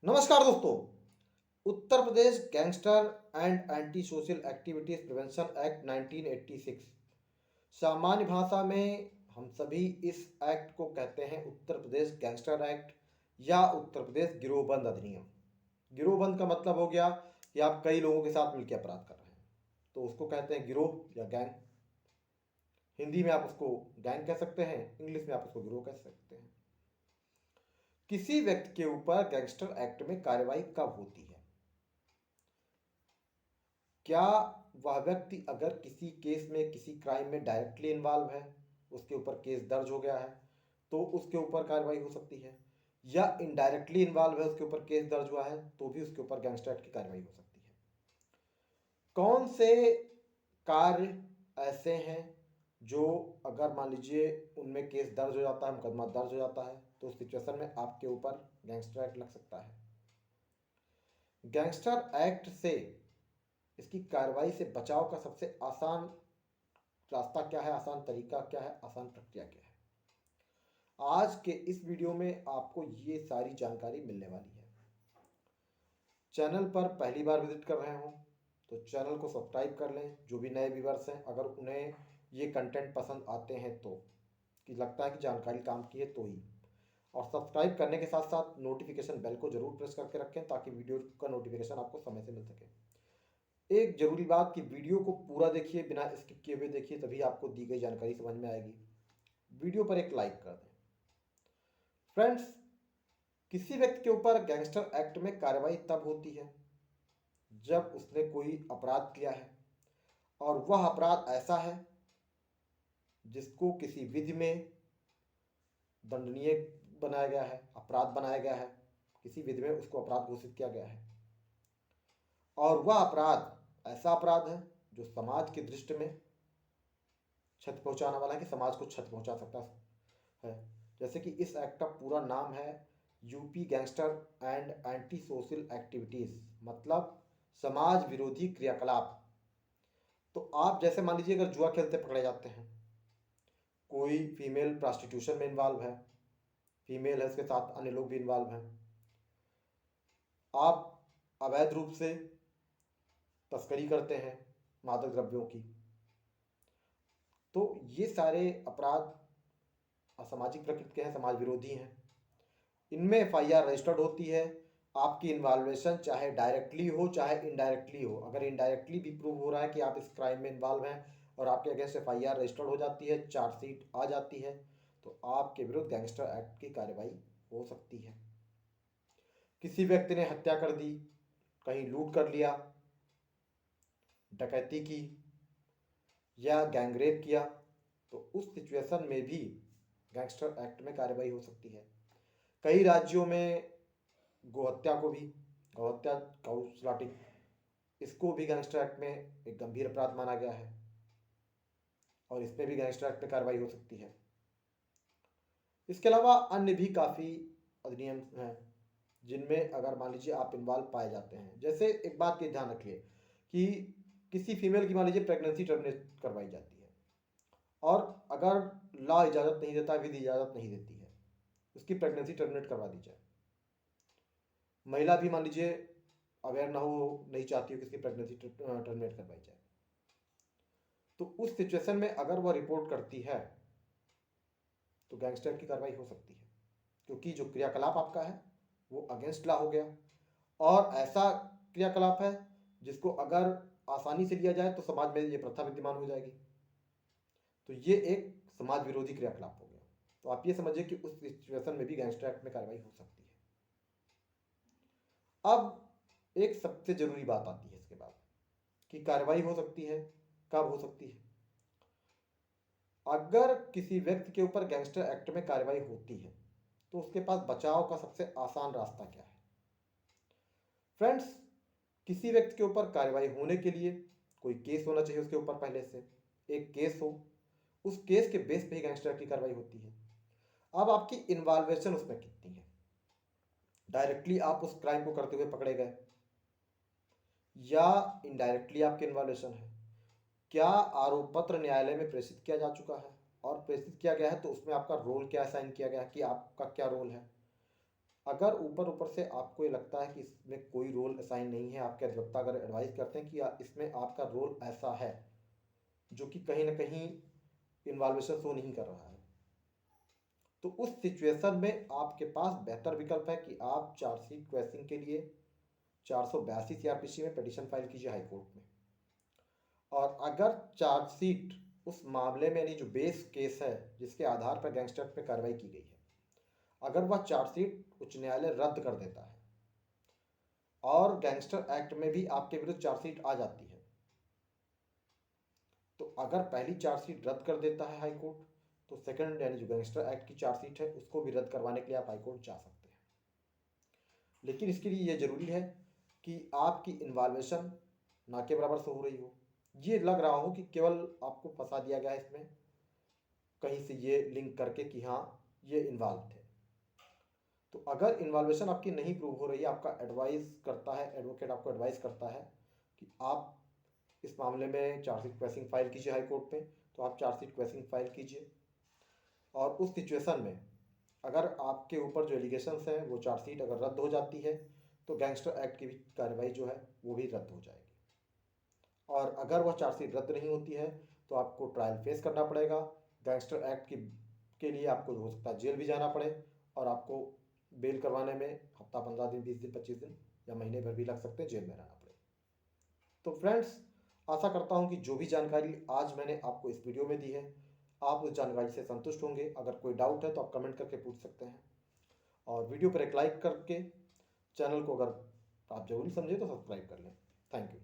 नमस्कार दोस्तों। Uttar Pradesh gangster and anti social activities prevention act 1986, सामान्य भाषा में हम सभी इस एक्ट को कहते हैं उत्तर प्रदेश गैंगस्टर एक्ट या उत्तर प्रदेश गिरोहबंद अधिनियम। गिरोहबंद का मतलब हो गया कि आप कई लोगों के साथ मिलकर अपराध कर रहे हैं, तो उसको कहते हैं गिरोह या गैंग। हिंदी में आप उसको गैंग कह सकते हैं, इंग्लिश में आप उसको गिरोह कह सकते हैं। किसी व्यक्ति के ऊपर गैंगस्टर एक्ट में कार्रवाई कब होती है? क्या वह व्यक्ति अगर किसी केस में किसी क्राइम में डायरेक्टली इन्वॉल्व है, उसके ऊपर केस दर्ज हो गया है, तो उसके ऊपर कार्रवाई हो सकती है, या इनडायरेक्टली इन्वॉल्व है, उसके ऊपर केस दर्ज हुआ है तो भी उसके ऊपर गैंगस्टर एक्ट की कार्रवाई हो सकती है। कौन से कार्य ऐसे हैं जो अगर मान लीजिए उनमें केस दर्ज हो जाता है, मुकदमा दर्ज हो जाता है, तो उस सिचुएशन में आपके ऊपर गैंगस्टर एक्ट लग सकता है। गैंगस्टर एक्ट से, इसकी कार्रवाई से बचाव का सबसे आसान रास्ता क्या है, आसान तरीका क्या है, आसान प्रक्रिया क्या है? आज के इस वीडियो में आपको ये सारी जानकारी मिलने वाली है। चैनल पर पहली बार विजिट कर रहे हो तो चैनल को सब्सक्राइब कर लें। जो भी नए व्यूवर्स हैं, अगर उन्हें ये कंटेंट पसंद आते हैं तो, कि लगता है कि जानकारी काम की है तो ही, और सब्सक्राइब करने के साथ साथ नोटिफिकेशन बेल को जरूर प्रेस करके रखें ताकि वीडियो का नोटिफिकेशन आपको समय से मिल सके। एक जरूरी बात कि वीडियो को पूरा देखिए, बिना स्किप किए हुए देखिए, तभी आपको दी गई जानकारी समझ में आएगी। वीडियो पर एक लाइक कर दें। फ्रेंड्स, किसी व्यक्ति के ऊपर गैंगस्टर एक्ट में कार्रवाई तब होती है जब उसने कोई अपराध किया है और वह अपराध ऐसा है जिसको किसी विधि में दंडनीय बनाया गया है, अपराध बनाया गया है, किसी विधि में उसको अपराध घोषित किया गया है, और वह अपराध ऐसा अपराध है जो समाज की दृष्टि में क्षति पहुंचाने वाला है, कि समाज को क्षति पहुंचा सकता है। जैसे कि इस एक्ट का पूरा नाम है UP gangster and anti social activities, मतलब समाज विरोधी क्रियाकलाप। तो आप जैसे मान लीजिए अगर जुआ खेलते पकड़े जाते हैं, कोई फीमेल प्रोस्टिट्यूशन में इन्वॉल्व है, फीमेल है, उसके साथ अन्य लोग भी इन्वॉल्व हैं, आप अवैध रूप से तस्करी करते हैं मादक द्रव्यों की, तो ये सारे अपराध असामाजिक प्रकृति के हैं, समाज विरोधी हैं। इनमें एफआईआर रजिस्टर्ड होती है। आपकी इन्वॉल्वेशन चाहे डायरेक्टली हो चाहे इनडायरेक्टली हो, अगर इनडायरेक्टली भी प्रूव हो रहा है कि आप इस क्राइम में इन्वॉल्व हैं और आपके अगेंस्ट एफआईआर रजिस्टर्ड हो जाती है, चार्जशीट आ जाती है, तो आपके विरुद्ध गैंगस्टर एक्ट की कार्रवाई हो सकती है। किसी व्यक्ति ने हत्या कर दी, कहीं लूट कर लिया, डकैती की या गैंगरेप किया, तो उस सिचुएशन में भी गैंगस्टर एक्ट में कार्रवाई हो सकती है। कई राज्यों में गोहत्या को भी, गोहत्या काउ स्लॉटिंग, इसको भी गैंगस्टर एक्ट में एक गंभीर अपराध माना गया है और इसमें भी गैंगस्टर एक्ट में कार्रवाई हो सकती है। इसके अलावा अन्य भी काफ़ी अधिनियम हैं जिनमें अगर मान लीजिए आप इन्वॉल्व पाए जाते हैं। जैसे एक बात की ध्यान रखिए कि किसी फीमेल की मान लीजिए प्रेगनेंसी टर्मिनेट करवाई जाती है, और अगर लॉ इजाज़त नहीं देता, विधि इजाज़त नहीं देती है, उसकी प्रेगनेंसी टर्मिनेट करवा दी जाए। महिला भी मान लीजिए अवेयर ना हो, नहीं चाहती हो कि उसकी प्रेगनेंसी टर्मिनेट करवाई जाए, तो उस सिचुएशन में अगर वह रिपोर्ट करती है तो गैंगस्टर की कार्रवाई हो सकती है, क्योंकि जो क्रियाकलाप आपका है वो अगेंस्ट लॉ हो गया, और ऐसा क्रियाकलाप है जिसको अगर आसानी से लिया जाए तो समाज में ये प्रथा विद्यमान हो जाएगी, तो ये एक समाज विरोधी क्रियाकलाप हो गया। तो आप ये समझिए कि उस सिचुएशन में भी गैंगस्टर एक्ट में कार्रवाई हो सकती है। अब एक सबसे जरूरी बात आती है इसके बाद, कि कार्रवाई हो सकती है, कब हो सकती है? अगर किसी व्यक्ति के ऊपर गैंगस्टर एक्ट में कार्रवाई होती है तो उसके पास बचाव का सबसे आसान रास्ता क्या है? फ्रेंड्स, किसी व्यक्ति के ऊपर कार्रवाई होने के लिए कोई केस होना चाहिए उसके ऊपर, पहले से एक केस हो, उस केस के बेस पे ही गैंगस्टर एक्ट की कार्रवाई होती है। अब आपकी इन्वॉल्वेशन उसमें कितनी है, डायरेक्टली आप उस क्राइम को करते हुए पकड़े गए या इनडायरेक्टली आपके इन्वॉल्वेशन है, क्या आरोप पत्र न्यायालय में प्रेषित किया जा चुका है, और प्रेषित किया गया है तो उसमें आपका रोल क्या असाइन किया गया है, कि आपका क्या रोल है, अगर ऊपर ऊपर से आपको ये लगता है कि इसमें कोई रोल असाइन नहीं है, आपके अधिवक्ता अगर एडवाइस करते हैं कि इसमें आपका रोल ऐसा है जो कि कहीं ना कहीं इन्वॉल्वेशन शो नहीं कर रहा है, तो उस सिचुएशन में आपके पास बेहतर विकल्प है कि आप चार्जशीट क्वेश्चन के लिए 482 सीआरपीसी में पिटीशन फाइल कीजिए हाई कोर्ट में। और अगर चार्जशीट उस मामले में, यानी जो बेस केस है जिसके आधार पर गैंगस्टर एक्ट में कार्रवाई की गई है, अगर वह चार्जशीट उच्च न्यायालय रद्द कर देता है और गैंगस्टर एक्ट में भी आपके विरुद्ध चार्जशीट आ जाती है, तो अगर पहली चार्जशीट रद्द कर देता है हाई कोर्ट, तो सेकंड यानी जो गैंगस्टर एक्ट की चार्जशीट है उसको भी रद्द करवाने के लिए आप हाई कोर्ट जा सकते हैं। लेकिन इसके लिए यह जरूरी है कि आपकी इन्वॉल्वेशन ना के बराबर से हो रही हो। ये लग रहा हो कि केवल आपको फंसा दिया गया है इसमें, कहीं से ये लिंक करके कि हाँ ये इन्वॉल्व थे। तो अगर इन्वॉल्वेशन आपकी नहीं प्रूव हो रही है, आपका एडवाइस करता है, एडवोकेट आपको एडवाइस करता है कि आप इस मामले में चार्जशीट क्वेश्चन फाइल कीजिए हाई कोर्ट में, तो आप चार्जशीट क्वेश्चन फाइल कीजिए। और उस सिचुएशन में अगर आपके ऊपर जो एलिगेशंस हैं वो चार्जशीट अगर रद्द हो जाती है, तो गैंगस्टर एक्ट की भी कार्रवाई जो है वो भी रद्द हो जाएगी। और अगर वह चार्जशीट रद्द नहीं होती है तो आपको ट्रायल फेस करना पड़ेगा। गैंगस्टर एक्ट की के लिए आपको हो सकता है जेल भी जाना पड़े, और आपको बेल करवाने में हफ्ता 15 दिन 20 दिन 25 दिन या महीने भर भी लग सकते हैं, जेल में रहना पड़े। तो फ्रेंड्स, आशा करता हूं कि जो भी जानकारी आज मैंने आपको इस वीडियो में दी है, आप उस जानकारी से संतुष्ट होंगे। अगर कोई डाउट है तो आप कमेंट करके पूछ सकते हैं, और वीडियो पर एक लाइक करके चैनल को अगर आप जरूरी समझे तो सब्सक्राइब कर लें। Thank you.